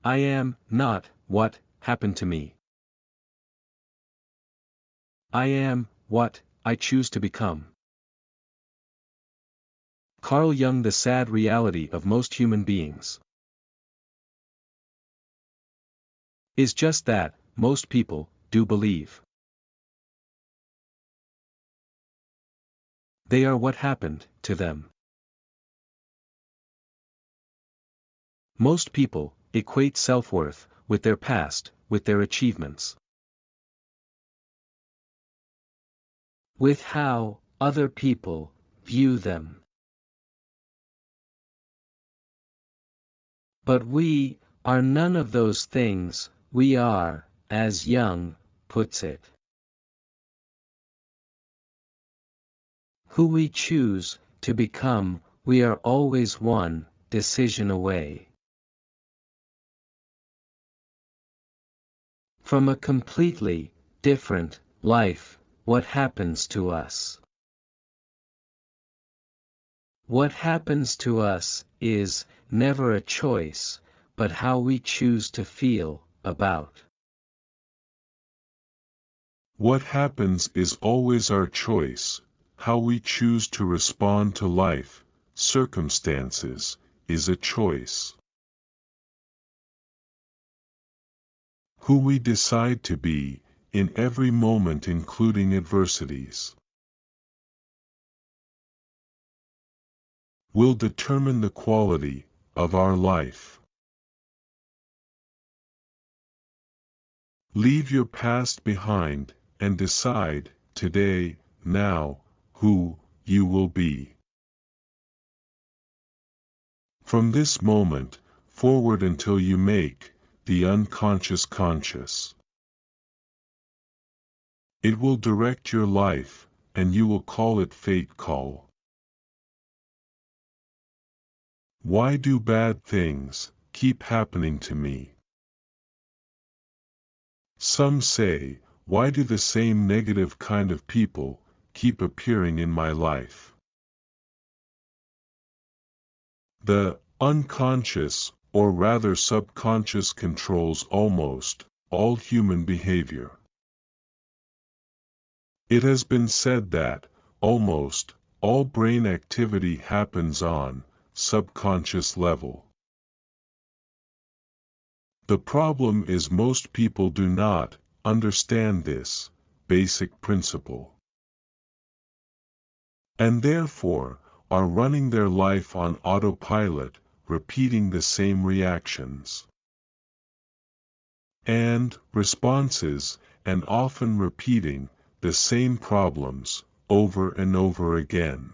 I am not what happened to me. I am what I choose to become. Carl Jung. The sad reality of most human beings is just that, most people do believe they are what happened to them. Most people equate self-worth with their past, with their achievements, with how other people view them. But we are none of those things. We are, as Jung puts it, who we choose to become. We are always one decision away from a completely different life. What happens to us? What happens to us is never a choice, but how we choose to feel about. What happens is always our choice. How we choose to respond to life, circumstances, is a choice. Who we decide to be, in every moment including adversities, will determine the quality of our life. Leave your past behind, and decide, today, now, who you will be. From this moment, forward until you make the unconscious conscious. It will direct your life, and you will call it fate call. Why do bad things keep happening to me? Some say, why do the same negative kind of people keep appearing in my life? The unconscious, or rather subconscious, controls almost all human behavior. It has been said that almost all brain activity happens on subconscious level. The problem is most people do not understand this basic principle, and therefore are running their life on autopilot, repeating the same reactions and responses, and often repeating the same problems over and over again.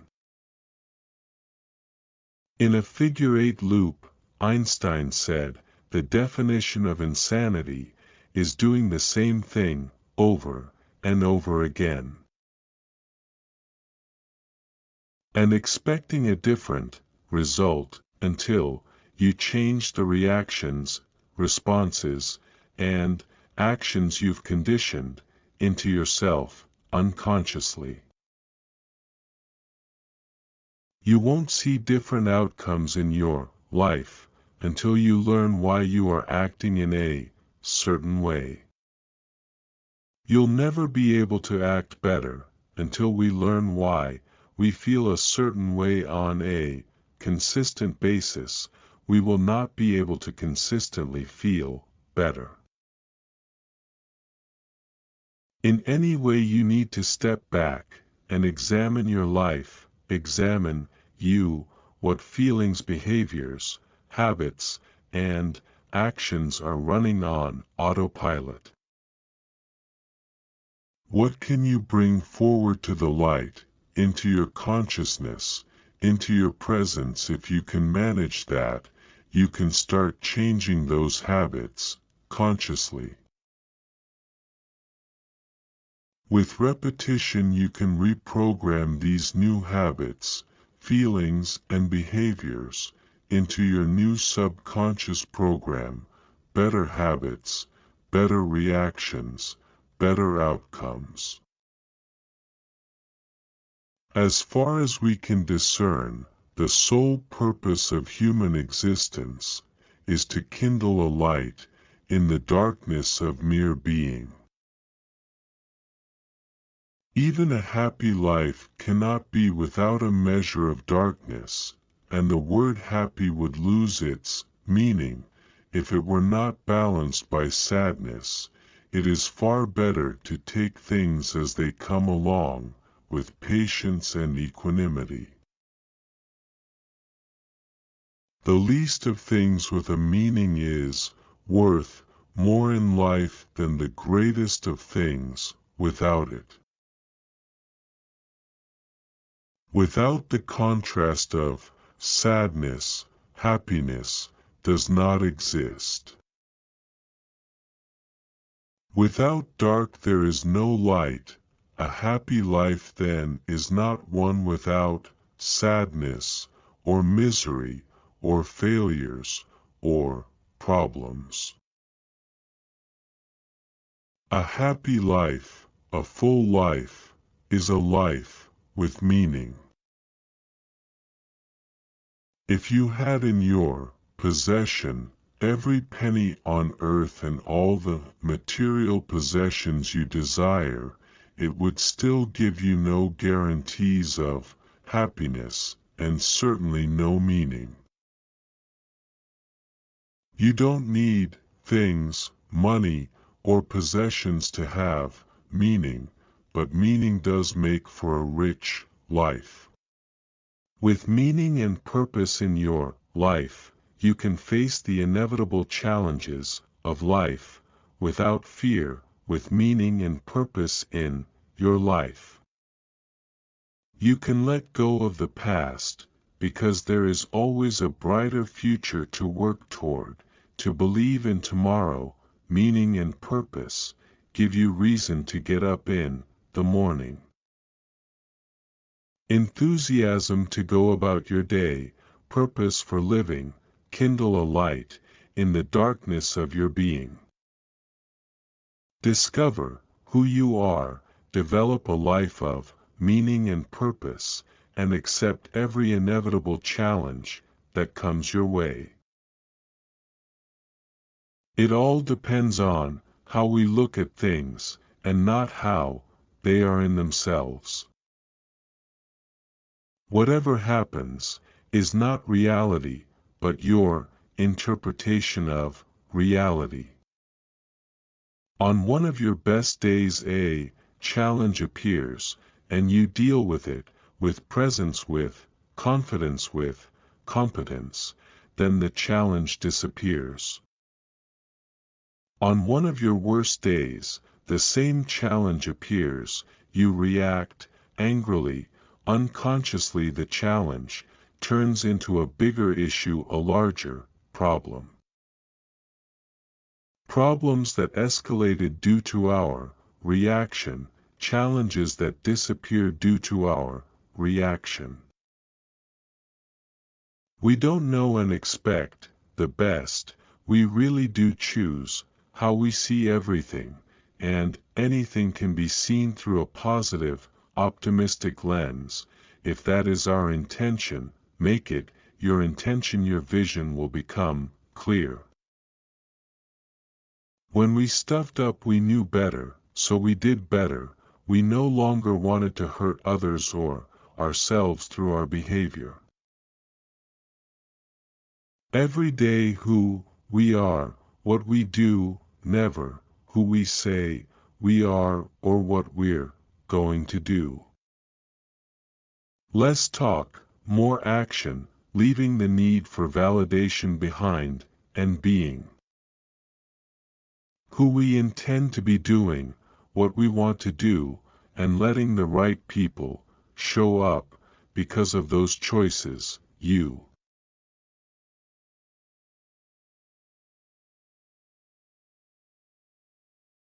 In a figure-8 loop, Einstein said, the definition of insanity is doing the same thing over and over again, and expecting a different result until you change the reactions, responses, and actions you've conditioned into yourself unconsciously. You won't see different outcomes in your life until you learn why you are acting in a certain way. You'll never be able to act better until we learn why we feel a certain way on a consistent basis. We will not be able to consistently feel better. In any way, you need to step back and examine your life, examine you, what feelings, behaviors, habits, and actions are running on autopilot. What can you bring forward to the light, into your consciousness, into your presence? If you can manage that, you can start changing those habits consciously. With repetition, you can reprogram these new habits, feelings, and behaviors into your new subconscious program: better habits, better reactions, better outcomes. As far as we can discern, the sole purpose of human existence is to kindle a light in the darkness of mere being. Even a happy life cannot be without a measure of darkness, and the word happy would lose its meaning if it were not balanced by sadness. It is far better to take things as they come along, with patience and equanimity. The least of things with a meaning is worth more in life than the greatest of things without it. Without the contrast of sadness, happiness does not exist. Without dark there is no light. A happy life then is not one without sadness, or misery, or failures, or problems. A happy life, a full life, is a life with meaning. If you had in your possession every penny on earth and all the material possessions you desire, it would still give you no guarantees of happiness, and certainly no meaning. You don't need things, money, or possessions to have meaning, but meaning does make for a rich life. With meaning and purpose in your life, you can face the inevitable challenges of life without fear. With meaning and purpose in your life, you can let go of the past, because there is always a brighter future to work toward. To believe in tomorrow, meaning and purpose, give you reason to get up in the morning. Enthusiasm to go about your day, purpose for living, kindle a light in the darkness of your being. Discover who you are, develop a life of meaning and purpose, and accept every inevitable challenge that comes your way. It all depends on how we look at things, and not how they are in themselves. Whatever happens is not reality, but your interpretation of reality. On one of your best days a challenge appears, and you deal with it, with presence, with confidence, with competence, then the challenge disappears. On one of your worst days, the same challenge appears, you react angrily, unconsciously the challenge turns into a bigger issue, a larger problem. Problems that escalated due to our reaction, challenges that disappear due to our reaction. We don't know and expect the best, we really do choose how we see everything, and anything can be seen through a positive, optimistic lens. If that is our intention, make it your intention, your vision will become clear. When we stuffed up we knew better, so we did better. We no longer wanted to hurt others or ourselves through our behavior. Every day who we are, what we do, never who we say we are or what we're going to do. Less talk, more action, leaving the need for validation behind, and being who we intend to be, doing what we want to do, and letting the right people show up because of those choices you